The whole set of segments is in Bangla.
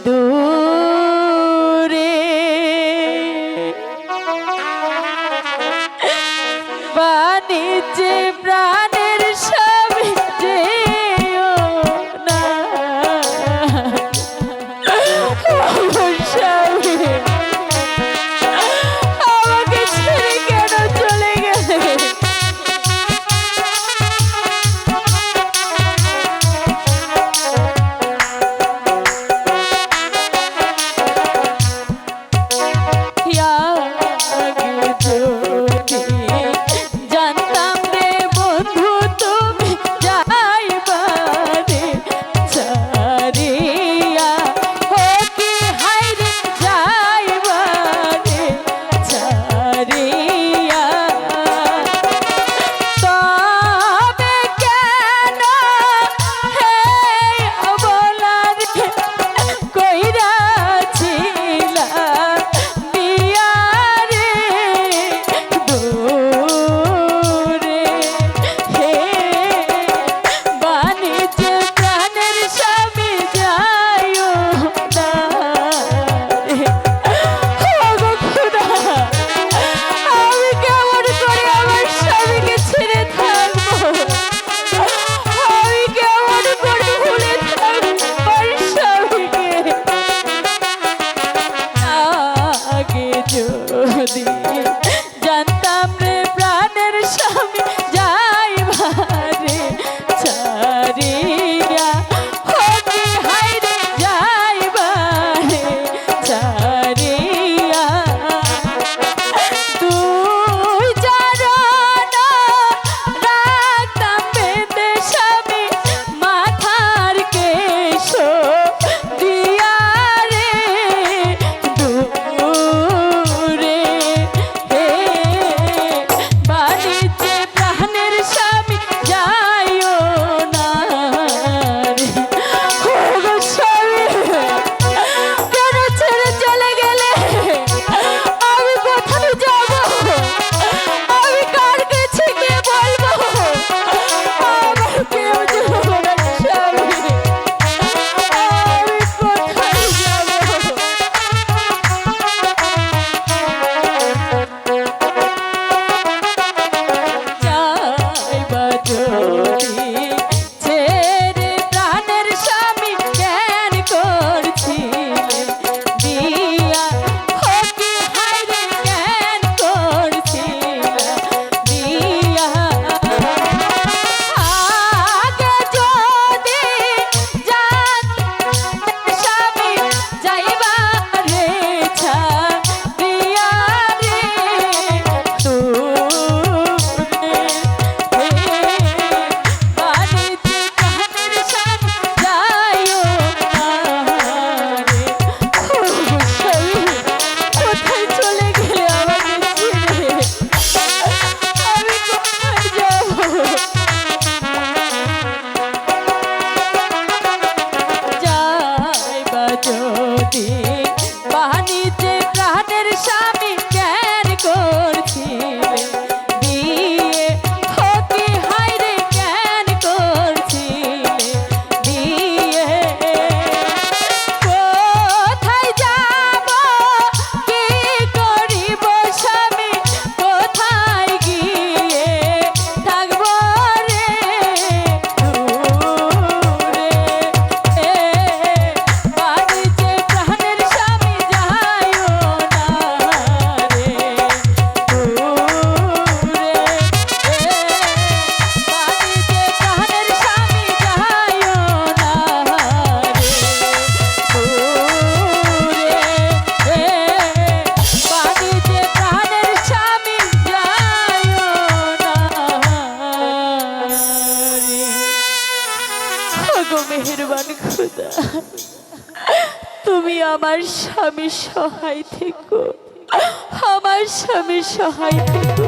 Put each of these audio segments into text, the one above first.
দূরে বাণিজ্যে প্রাণের স্বামী যেও না আমার স্বামী আমাকে ছেড়ে কেন চলে গেলে তুমি আমার স্বামী সহায় থেকো, আমার স্বামী সহায় থেকো।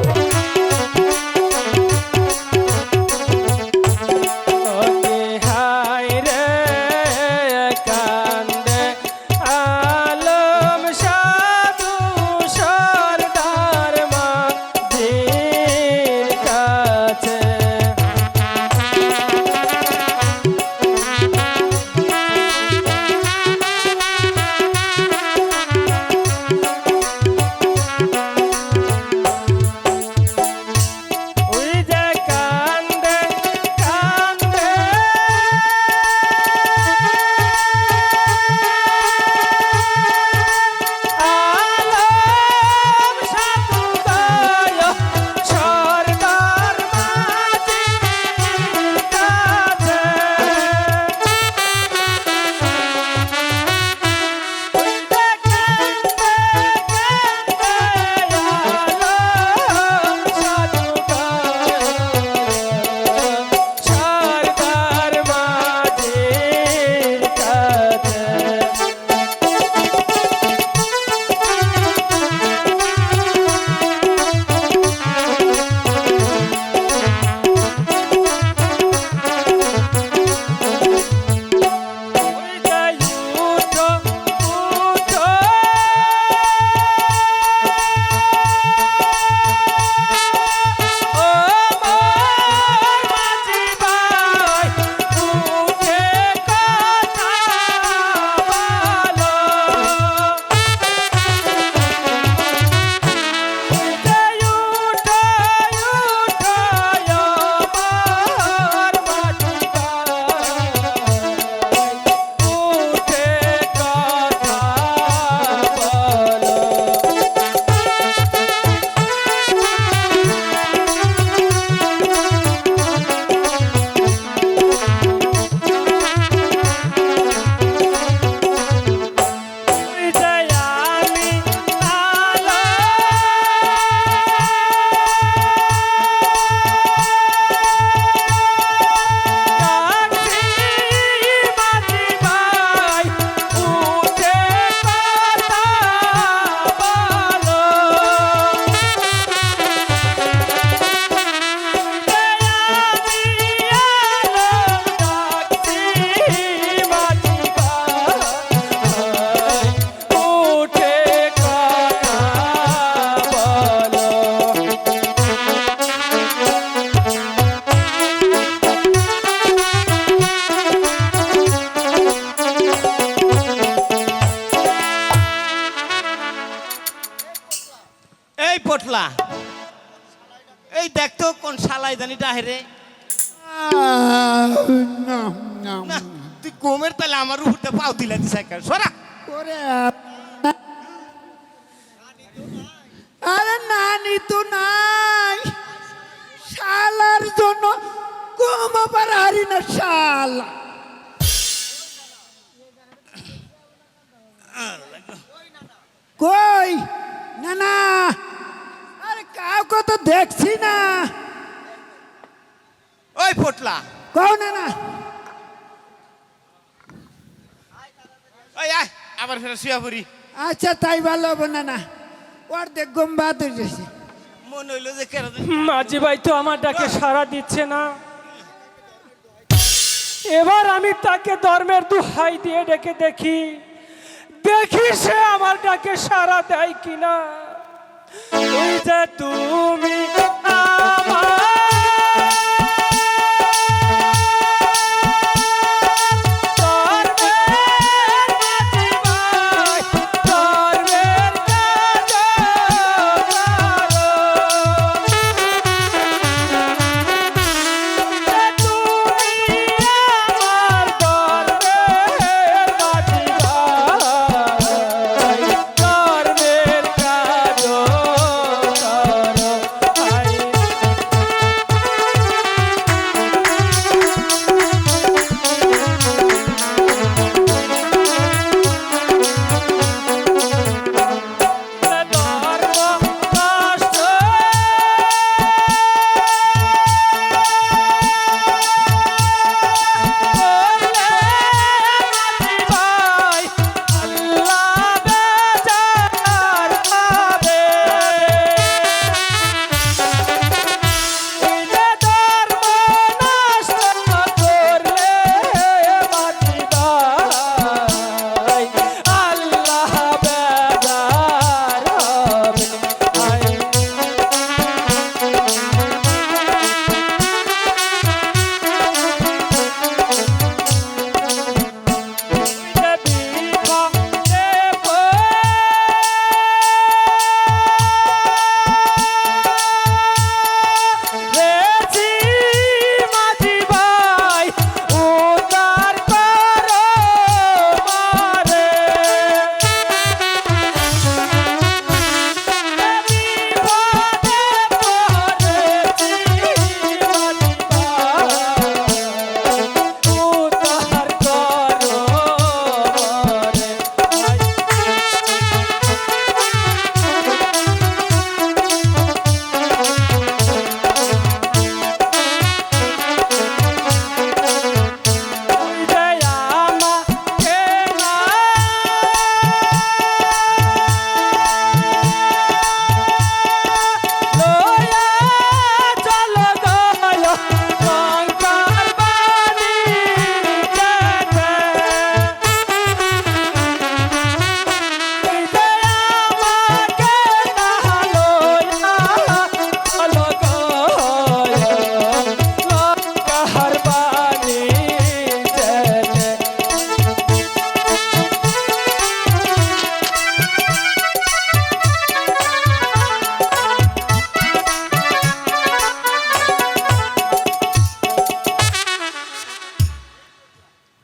এই দেখ তো কোন শালাই জানি ডাহেরে। না না না তুই কোমের তালে আমার উপরতে পাও দিলা দিস একা সরা। ওরে আরে নানি তো নাই, শালার জন্য কমাবার হারি না শালা। কই না না, আরে কাউকে তো দেখছি না। ওই ফটলা কও না না, ওই আয় আবার ফের শুয়া পড়ি। আচ্ছা তাই ভালো হবে না না, ওর দেখ গম্বা ধরেছে। মনে হইলো যে কেন মাঝি ভাই তো আমার ডাকে সাড়া দিচ্ছে না। এবার আমি তাকে ধর্মের দোহাই দিয়ে ডেকে দেখি দেখি সে আমার ডাকে সাড়া দেয় কিনা। ওই যে তুমি আমার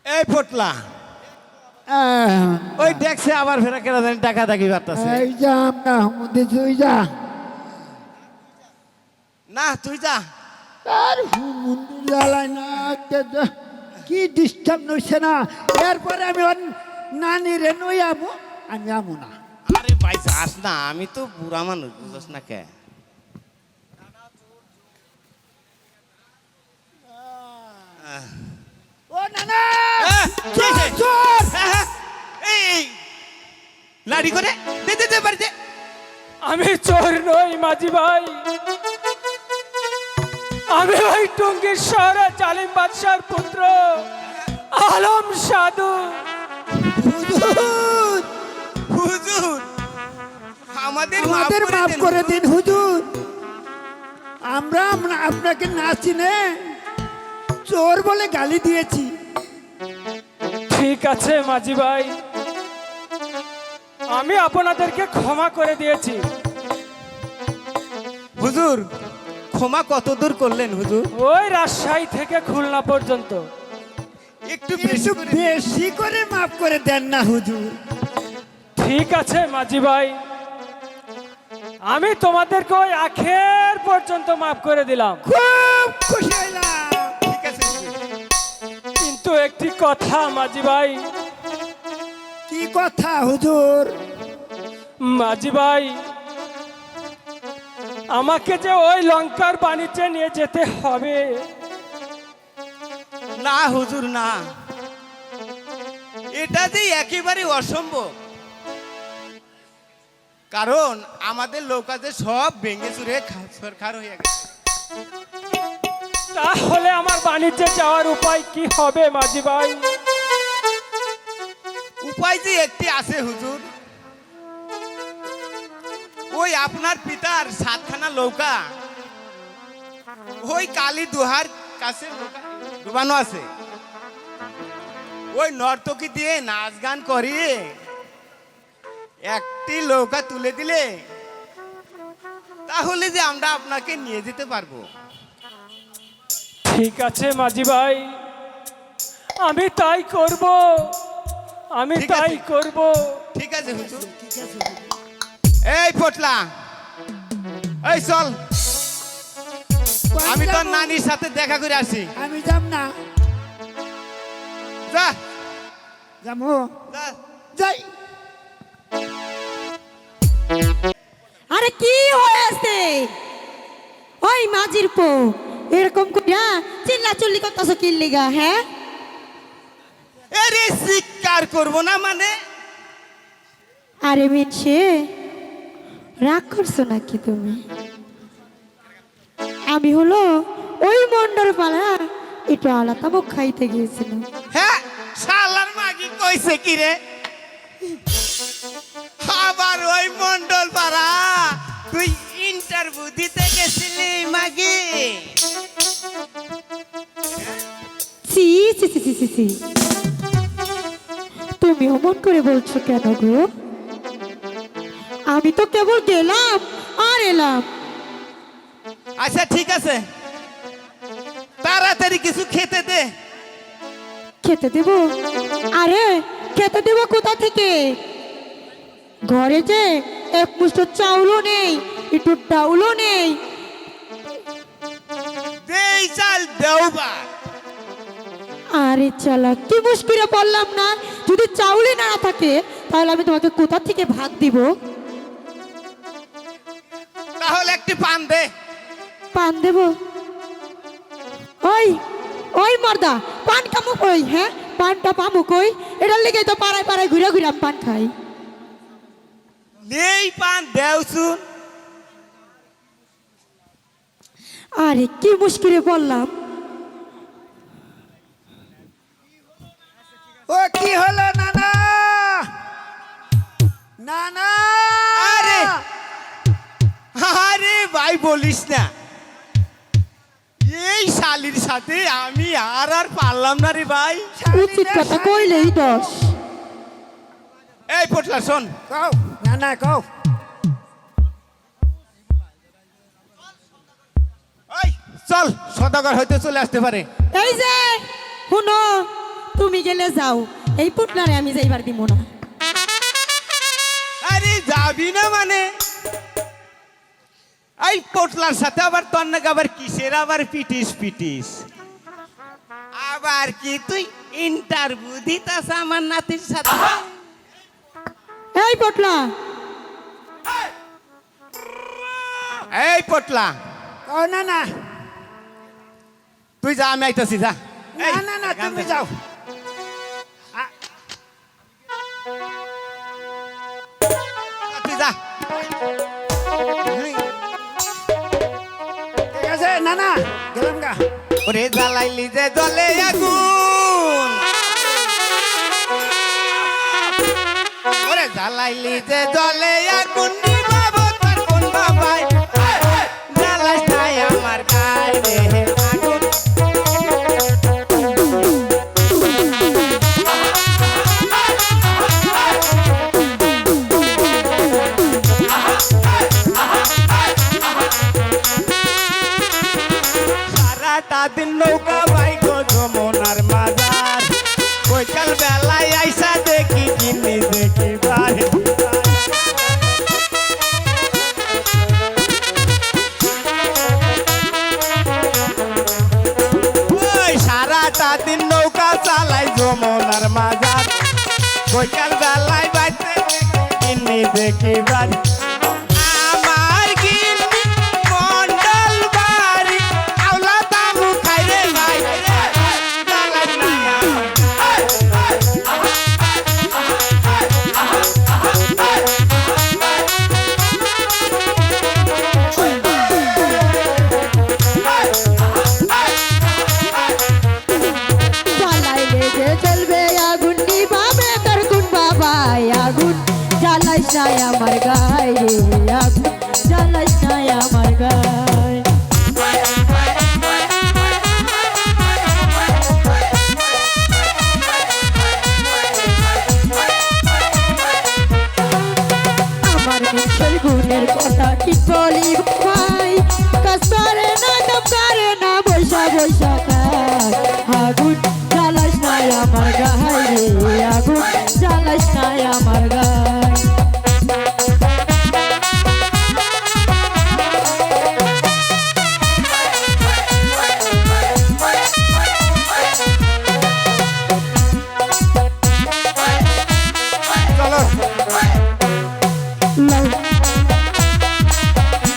এই ফটলা ওই ট্যাক্সে আবার ফেরা কেন জানি টাকা থাকি বার্তাছে। এই যা না মধ্যে তুই যা, না তুই যা। আর মন্দির জ্বালায় না, কি ডিস্টার্ব নইছে না। এরপরে আমি ওর নানি রে নই আমো, আমি আমো না। আরে ভাই যাস না, আমি তো বুড়া মানুষ বুঝছ না কে। ও না না, কি হয়েছে? চোর এই লাড়ি করে দে দে দে বাড়িতে। আমি চোর নই মাঝি ভাই, আমি ওই টঙ্গীর শহরে জালিম বাদশার পুত্র আলম সাধু। হুজুর, হুজুর আমাদের আমাদের মাফ করে দিন হুজুর, আমরা আপনাকে না চিনে চোর বলে গালি দিয়েছি। ঠিক আছে মাঝি ভাই, আমি আপনাদেরকে ক্ষমা করে দিয়েছি। হুজুর ক্ষমা কত দূর করলেন হুজুর? ওই রাজশাহী থেকে খুলনা পর্যন্ত। একটু একটু বেশি করে মাফ করে দেন না হুজুর। ঠিক আছে মাঝি ভাই, আমি তোমাদেরকে ওই আখের পর্যন্ত মাফ করে দিলাম। খুব খুশি হইলাম। ঠিক আছে হুজুর। কিন্তু একটি কথা মাঝি ভাই, কি কথা হুজুর? মাঝি ভাই, আমাকে যে ওই লঙ্কার বাণিজ্যে নিয়ে যেতে হবে। না হুজুর না, এটা যে একেবারে অসম্ভব। কারণ আমাদের নৌকা যে সব ভেঙে চুরে সরকার হয়ে গেছে। তাহলে আমার বাণিজ্যে যাওয়ার উপায় কি হবে মাঝি ভাই? উপায় যে একটি আছে হুজুর। ওই আপনার পিতার 7খানা নৌকা ওই কালী দুহার কাছে ডুবানো আছে। ওই নর্তকী দিয়ে নাচ গান করিয়ে একটি নৌকা তুলে দিলে তাহলে যে আমরা আপনাকে নিয়ে যেতে পারবো। ঠিক আছে মাঝি ভাই, আমি তাই করব, আমি ঠিক তাই আছে। করব। ঠিক আছে হুজুর। এই পটলা, এই চল, আমি তোর নানির সাথে দেখা করে আসি। আমি যাব না। যা যাবো, যা। যাই। আরে কি হয়েছে? ওই মাঝির পো এরকম কইরা চিল্লা চিল্লি করতেছ কি লিগা? হ্যাঁ, আরে শিকার করব না মানে? আরে মিনসে রাগ করছো নাকি তুমি? আমি হলো ওই মন্ডল পাড়া একটু আলাদা মুখ খাইতে গিয়েছিলাম। হ্যাঁ, শালার মাগি কইছে কি রে? আবার ওই মন্ডল পাড়া তুই ইন্টারভিউ দিতে গেছিলি মাগি? সি সি সি সি সি সি, তুমি অমন করে বলছো কেন গো? আমি তো কেবল গেলাম আর এলাম। আচ্ছা ঠিক আছে, তাড়াতাড়ি কিছু খেতে দে। খেতে দেব? আরে খেতে দেব কোথা থেকে? ঘরে যে এক মুঠো চাউলও নেই, একটু ডাউলও নেই। দেই চাল দেওবা। আরে চালা, কি মুশকিলে বললাম না? যদি চাউলই না থাকে তাহলে আমি তোমাকে কোথা থেকে ভাত দিব? তাহলে একটি পান দে। পান দেব? ওই ওই মর্দা, পান কামু কই? হ্যাঁ, পানটা পামু কই? এটার লেগে তো পাড়ায় পাড়ায় ঘুরে ঘুরে আমি পান খাই। নেই পান দেওছুন। আরে কি মুশকিলে বললাম। ও কি হলো নানা? নানা! আরে আরে ভাই বলিস না, এই শালির সাথে আমি আর পারলাম না রে ভাই। উচিত কথা কইলেই দোষ। এই পটলা শোন, কও নানা, কও। ওই চল, সদাগর হয়তো চলে আসতে পারে। এই যে শুনো, তুমি গেলে যাও, এই পুটলারে আমি যাইবার দিব না। আরে যাবি না মানে? এই পটলার সাথে আবার তোর নাকি আবার কিসের আবার পিটিস পিটিস? আবার কি তুই ইন্টারভিউ দিতাস আমার নাতির সাথে? এই পুটলা, এই পটলা, ও নানা, তুই যা, আমি আইতাছি, যা। এই, না না না, গান তুমি দে। যাও। তুই যা। ঠিক আছে নানা, গেলাম গা। ওরে জ্বালাইলি যে জলে আগুন, ওরে জ্বালাইলি যে জলে আগুন, নিভাবো তোর কোন বাবাই, জ্বালাস নাই আমার গায়ে রে আগুন। সারাটা দিন নৌকা ভাই গো যমুনার মাজার বৈকাল বেলায় আইসা দেখি কিনি দেখি বারে ওই সারাটা দিন নৌকা চালাই যমুনার মাজার বৈকাল বেলায় বাইতে কিনি দেখি বারে আমার গিন্নি মন্ডল বাড়ি আওলা তামু খাই রে ভাই জালাই নাই আমার জ্বালাইলে যে জ্বলবে আগুন নিভাবে তোর কোন বাবাই আগুন জ্বালাইস নাই আমার গায়ে আগুন জ্বালাইস নাই আমার গায়ে আমার মিশর গুণের কথা কি বলি ভাই কাজ করে না তো করে না বৈশা বৈশা খায় আগুন জ্বালাইস নাই আমার গায়ে আগুন জ্বালাইস নাই আমার গায়ে চলো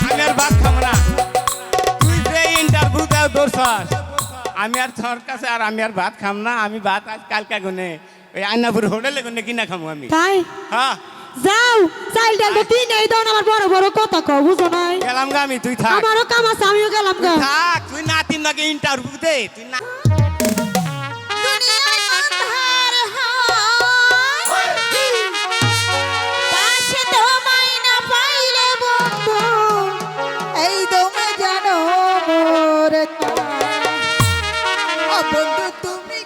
আমি আর ভাত খাবো না তুই যে ইন্টারভিউ দেও দৌড়ছস আমি আর তোর কাছে আর আমি আর ভাত খাম না আমি ভাত আজ কালকা গুনে ওই আন্নাপুর হোটেলে গুনে কিনা খামো আমি তাই হ্যাঁ যাও চাইল ডাল তো তিন এই দাও না, আমার বড় বড় কথা কও বুঝো নাই গেলাম গা আমি তুই থাক আমারও কাম আছে আমিও গেলাম গা থাক তুই নাতির নাকি ইন্টারভিউ দে তুই না দুনিয়ায় আন্ধার হয় পাশে তোমায় না পাইলে বন্ধু এই দমে জানো মোর ও বন্ধু তুমি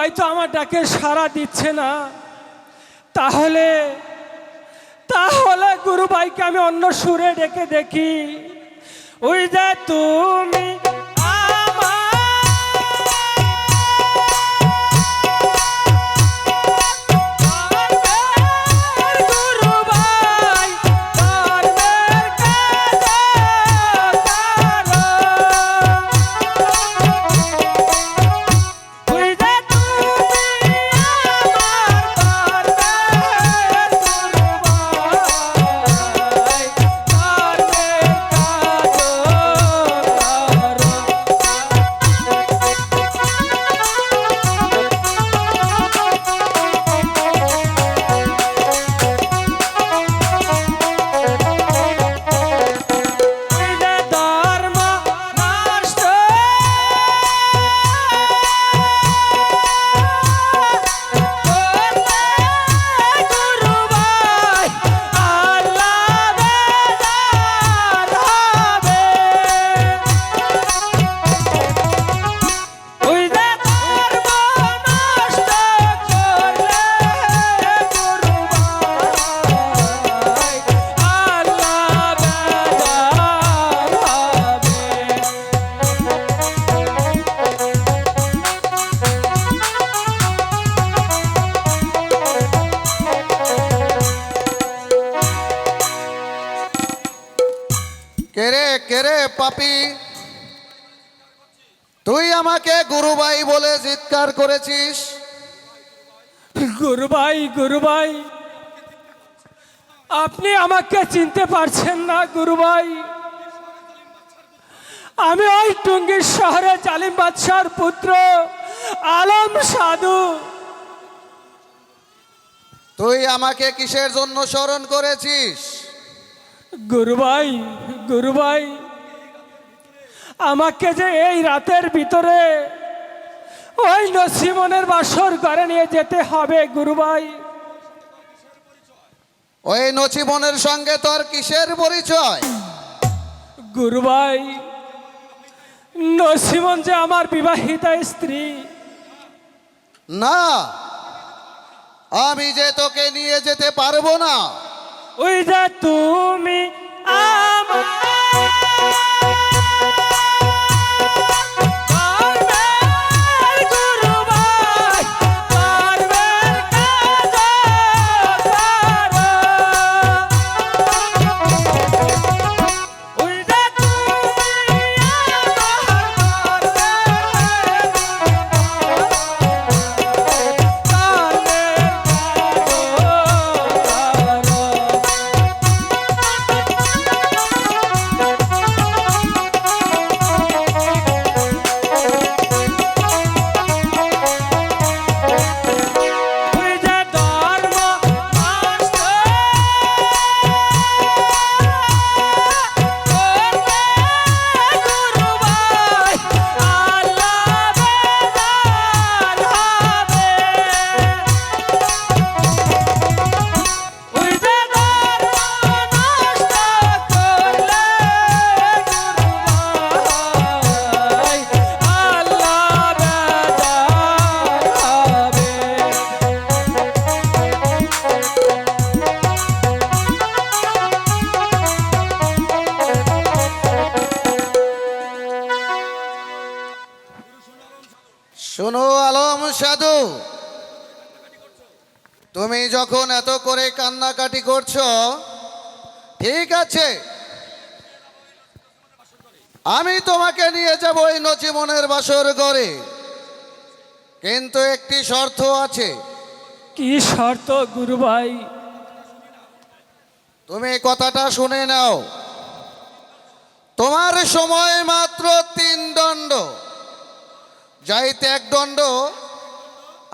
ভাই তো আমার ডাকে সাড়া দিচ্ছে না, তাহলে তাহলে গুরু ভাইকে আমি অন্য সুরে ডেকে দেখি। ওই যে তুমি কেরে কেরে পাপি, তুই আমাকে গুরুভাই বলে চিৎকার করেছিস? গুরু ভাই আপনি আমাকে চিনতে পারছেন না গুরু ভাই? আমি ওই টুঙ্গির শহরে জালিম বাদশার পুত্র আলম সাধু। তুই আমাকে কিসের জন্য স্মরণ করেছিস? গুরু ভাই আমাকে যে এই রাতের ভিতরে ওই নসিমনের বাসর ঘরে নিয়ে যেতে হবে গুরু ভাই। ওই নচিমনের সঙ্গে তোর কিসের পরিচয়? গুরু ভাই, নসিমন যে আমার বিবাহিতা স্ত্রী। না, আমি যে তোকে নিয়ে যেতে পারবো না। ওই যে তুমি আমার শোনো আলম সাধু, তুমি যখন এত করে কান্নাকাটি করছো, ঠিক আছে, আমি তোমাকে নিয়ে যাব ওই নচিমনের বাসর ঘরে, কিন্তু একটি শর্ত আছে। কি শর্ত গুরু ভাই? তুমি কথাটা শুনে নাও। তোমার সময় মাত্র 3 দণ্ড, যাইতে 1 দণ্ড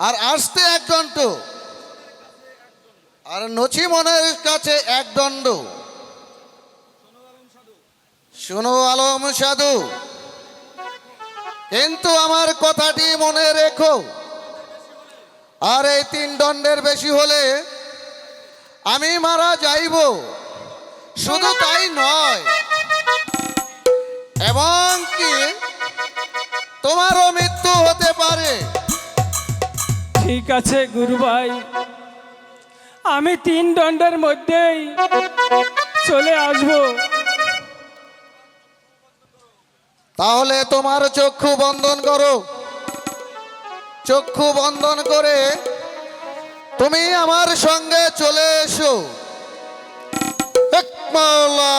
আর আসতে 1 দণ্ড, আর নচিমনের কাছে 1 দণ্ড। শোনো আলম সাধু, কিন্তু আমার কথাটি মনে রেখো, আর এই 3 দণ্ডের বেশি হলে আমি মারা যাইব। শুধু তাই নয়, এবং কি তোমারও মৃত্যু হতে পারে। ঠিক আছে গুরু ভাই, আমি 3 দণ্ডের মধ্যেই চলে আসব। তাহলে তোমার চক্ষু বন্ধন করো। চক্ষু বন্ধন করে তুমি আমার সঙ্গে চলে এসো। এক মাওলা।